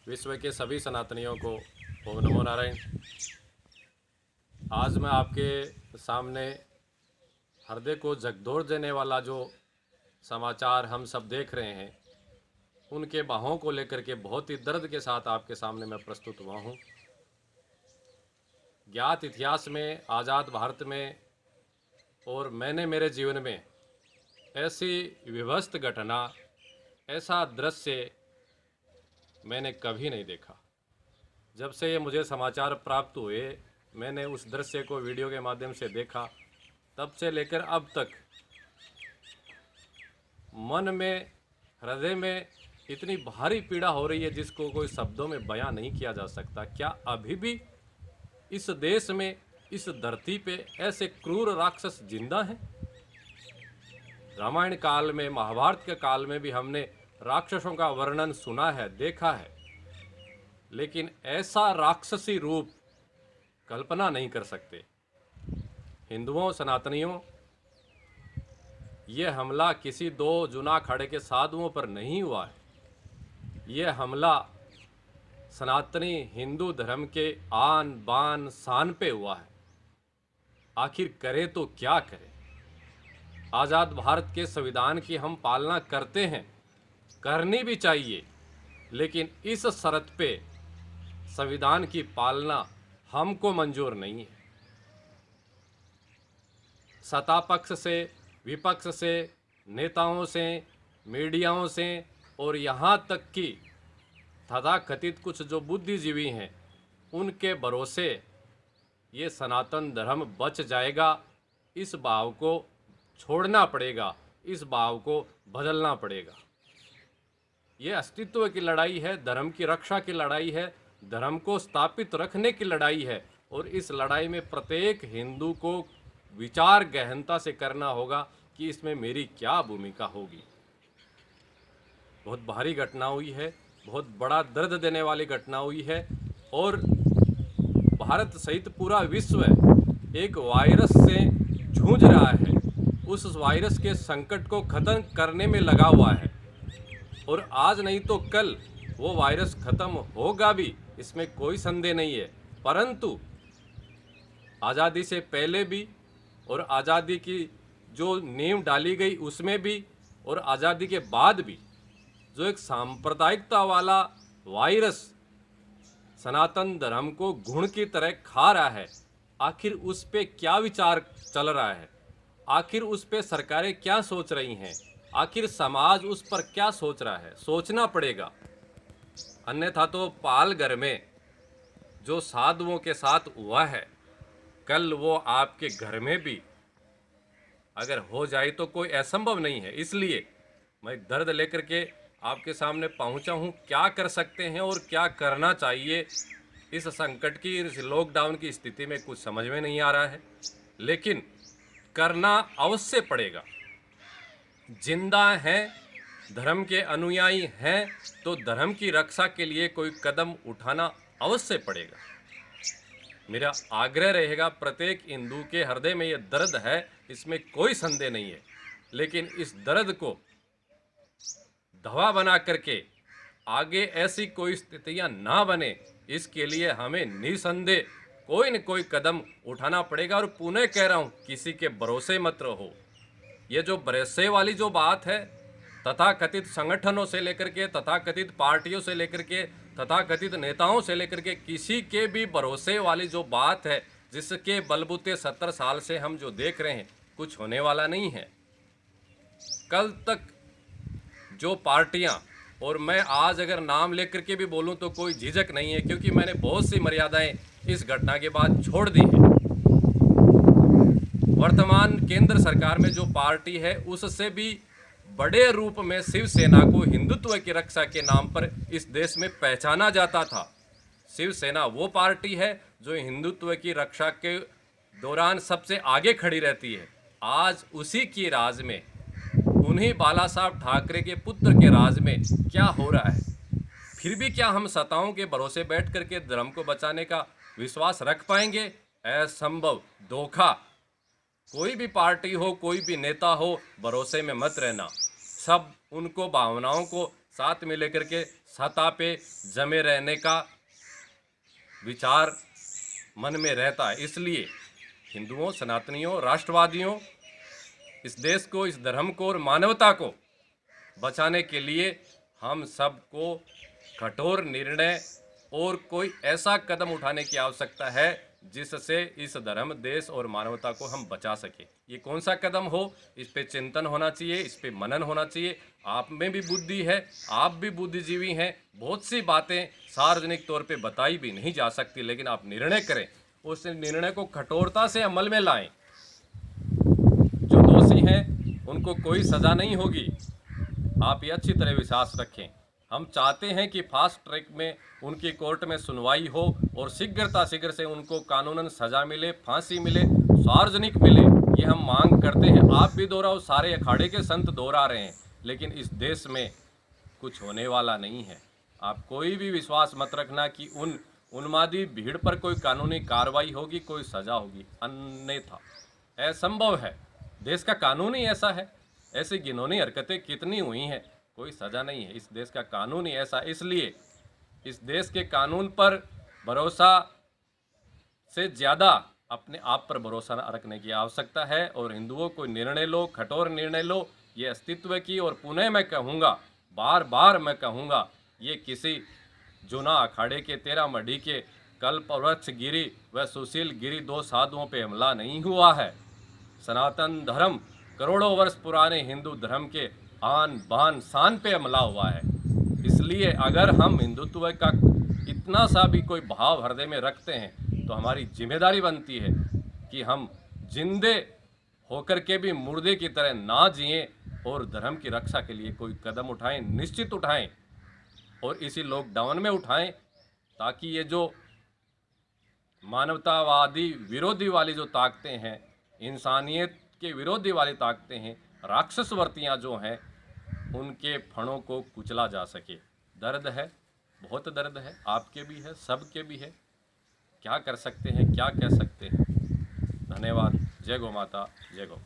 विश्व के सभी सनातनियों को ओम नमो नारायण। आज मैं आपके सामने हृदय को झकझोर देने वाला जो समाचार हम सब देख रहे हैं, उनके बाहों को लेकर के बहुत ही दर्द के साथ आपके सामने मैं प्रस्तुत हुआ हूँ। ज्ञात इतिहास में, आज़ाद भारत में और मैंने मेरे जीवन में ऐसी विभत्स घटना, ऐसा दृश्य मैंने कभी नहीं देखा। जब से ये मुझे समाचार प्राप्त हुए, मैंने उस दृश्य को वीडियो के माध्यम से देखा। तब से लेकर अब तक मन में, हृदय में इतनी भारी पीड़ा हो रही है जिसको कोई शब्दों में बयां नहीं किया जा सकता। क्या अभी भी इस देश में, इस धरती पे ऐसे क्रूर राक्षस जिंदा हैं? रामायण काल में, महाभारत के काल में भी हमने राक्षसों का वर्णन सुना है, देखा है, लेकिन ऐसा राक्षसी रूप कल्पना नहीं कर सकते। हिंदुओं, सनातनियों, ये हमला किसी दो जुना अखाड़े के साधुओं पर नहीं हुआ है। ये हमला सनातनी हिंदू धर्म के आन बान शान पे हुआ है। आखिर करे तो क्या करें? आज़ाद भारत के संविधान की हम पालना करते हैं, करनी भी चाहिए, लेकिन इस शर्त पे संविधान की पालना हमको मंजूर नहीं है। सत्ता पक्ष से, विपक्ष से, नेताओं से, मीडियाओं से और यहाँ तक कि तथाकथित कुछ जो बुद्धिजीवी हैं, उनके भरोसे ये सनातन धर्म बच जाएगा, इस भाव को छोड़ना पड़ेगा, इस भाव को बदलना पड़ेगा। ये अस्तित्व की लड़ाई है, धर्म की रक्षा की लड़ाई है, धर्म को स्थापित रखने की लड़ाई है, और इस लड़ाई में प्रत्येक हिंदू को विचार गहनता से करना होगा कि इसमें मेरी क्या भूमिका होगी। बहुत भारी घटना हुई है, बहुत बड़ा दर्द देने वाली घटना हुई है, और भारत सहित पूरा विश्व एक वायरस से जूझ रहा है। उस वायरस के संकट को खत्म करने में लगा हुआ है, और आज नहीं तो कल वो वायरस खत्म होगा भी, इसमें कोई संदेह नहीं है। परंतु आज़ादी से पहले भी और आज़ादी की जो नींव डाली गई उसमें भी, और आज़ादी के बाद भी जो एक सांप्रदायिकता वाला वायरस सनातन धर्म को घुन की तरह खा रहा है, आखिर उस पे क्या विचार चल रहा है? आखिर उस पे सरकारें क्या सोच रही हैं? आखिर समाज उस पर क्या सोच रहा है? सोचना पड़ेगा, अन्यथा तो पाल घर में जो साधुओं के साथ हुआ है, कल वो आपके घर में भी अगर हो जाए तो कोई असंभव नहीं है। इसलिए मैं दर्द लेकर के आपके सामने पहुंचा हूं। क्या कर सकते हैं और क्या करना चाहिए इस संकट की, इस लॉकडाउन की स्थिति में कुछ समझ में नहीं आ रहा है, लेकिन करना अवश्य पड़ेगा। जिंदा हैं, धर्म के अनुयायी हैं, तो धर्म की रक्षा के लिए कोई कदम उठाना अवश्य पड़ेगा। मेरा आग्रह रहेगा, प्रत्येक हिंदू के हृदय में ये दर्द है, इसमें कोई संदेह नहीं है, लेकिन इस दर्द को दवा बना करके आगे ऐसी कोई स्थितियां ना बने, इसके लिए हमें निसंदेह कोई न कोई कदम उठाना पड़ेगा। और पुनः कह रहा हूं, किसी के भरोसे मत रहो। ये जो भरोसे वाली जो बात है, तथाकथित संगठनों से लेकर के, तथाकथित पार्टियों से लेकर के, तथाकथित नेताओं से लेकर के, किसी के भी भरोसे वाली जो बात है, जिसके बलबूते 70 साल से हम जो देख रहे हैं, कुछ होने वाला नहीं है। कल तक जो पार्टियां, और मैं आज अगर नाम लेकर के भी बोलूं तो कोई झिझक नहीं है, क्योंकि मैंने बहुत सी मर्यादाएं इस घटना के बाद छोड़ दी हैं। वर्तमान केंद्र सरकार में जो पार्टी है, उससे भी बड़े रूप में शिवसेना को हिंदुत्व की रक्षा के नाम पर इस देश में पहचाना जाता था। शिवसेना वो पार्टी है जो हिंदुत्व की रक्षा के दौरान सबसे आगे खड़ी रहती है। आज उसी की राज में, उन्हीं बाला साहब ठाकरे के पुत्र के राज में क्या हो रहा है? फिर भी क्या हम सत्ताओं के भरोसे बैठ करके धर्म को बचाने का विश्वास रख पाएंगे? असंभव। धोखा। कोई भी पार्टी हो, कोई भी नेता हो, भरोसे में मत रहना। सब उनको भावनाओं को साथ में लेकर के सत्ता पे जमे रहने का विचार मन में रहता है। इसलिए हिंदुओं, सनातनियों, राष्ट्रवादियों, इस देश को, इस धर्म को और मानवता को बचाने के लिए हम सबको कठोर निर्णय और कोई ऐसा कदम उठाने की आवश्यकता है जिससे इस धर्म, देश और मानवता को हम बचा सके। ये कौन सा कदम हो, इस पे चिंतन होना चाहिए, इस पे मनन होना चाहिए। आप में भी बुद्धि है, आप भी बुद्धिजीवी हैं। बहुत सी बातें सार्वजनिक तौर पे बताई भी नहीं जा सकती, लेकिन आप निर्णय करें, उस निर्णय को कठोरता से अमल में लाएं। जो दोषी हैं उनको कोई सज़ा नहीं होगी, आप ये अच्छी तरह विश्वास रखें। हम चाहते हैं कि फास्ट ट्रैक में उनकी कोर्ट में सुनवाई हो और शीघ्र से उनको कानूनन सज़ा मिले, फांसी मिले, सार्वजनिक मिले। ये हम मांग करते हैं। आप भी दोहराओ, सारे अखाड़े के संत दोहरा रहे हैं, लेकिन इस देश में कुछ होने वाला नहीं है। आप कोई भी विश्वास मत रखना कि उन उन्मादी भीड़ पर कोई कानूनी कार्रवाई होगी, कोई सज़ा होगी। अन्यथा असंभव है। देश का कानून ही ऐसा है। ऐसी घिनौनी हरकतें कितनी हुई हैं, कोई सज़ा नहीं है। इस देश का कानून ही ऐसा, इसलिए इस देश के कानून पर भरोसा से ज़्यादा अपने आप पर भरोसा रखने की आवश्यकता है। और हिंदुओं को निर्णय लो, कठोर निर्णय लो। ये अस्तित्व की, और पुनः मैं कहूँगा, बार बार मैं कहूँगा, ये किसी जूना अखाड़े के 13 मढ़ी के कल्पवृक्ष गिरी व सुशील गिरी 2 साधुओं पे हमला नहीं हुआ है। सनातन धर्म करोड़ों वर्ष पुराने हिंदू धर्म के आन बान शान पे हमला हुआ है। इसलिए अगर हम हिंदुत्व का इतना सा भी कोई भाव हृदय में रखते हैं तो हमारी जिम्मेदारी बनती है कि हम जिंदे होकर के भी मुर्दे की तरह ना जिएं और धर्म की रक्षा के लिए कोई कदम उठाएं, निश्चित उठाएं, और इसी लॉकडाउन में उठाएं, ताकि ये जो मानवतावादी विरोधी वाली जो ताकतें हैं, इंसानियत के विरोधी वाली ताकतें हैं, राक्षसवर्तियाँ जो हैं, उनके फणों को कुचला जा सके। दर्द है, बहुत दर्द है, आपके भी है, सबके भी है। क्या कर सकते हैं, क्या कह सकते हैं। धन्यवाद। जय गौ माता, जय गौ।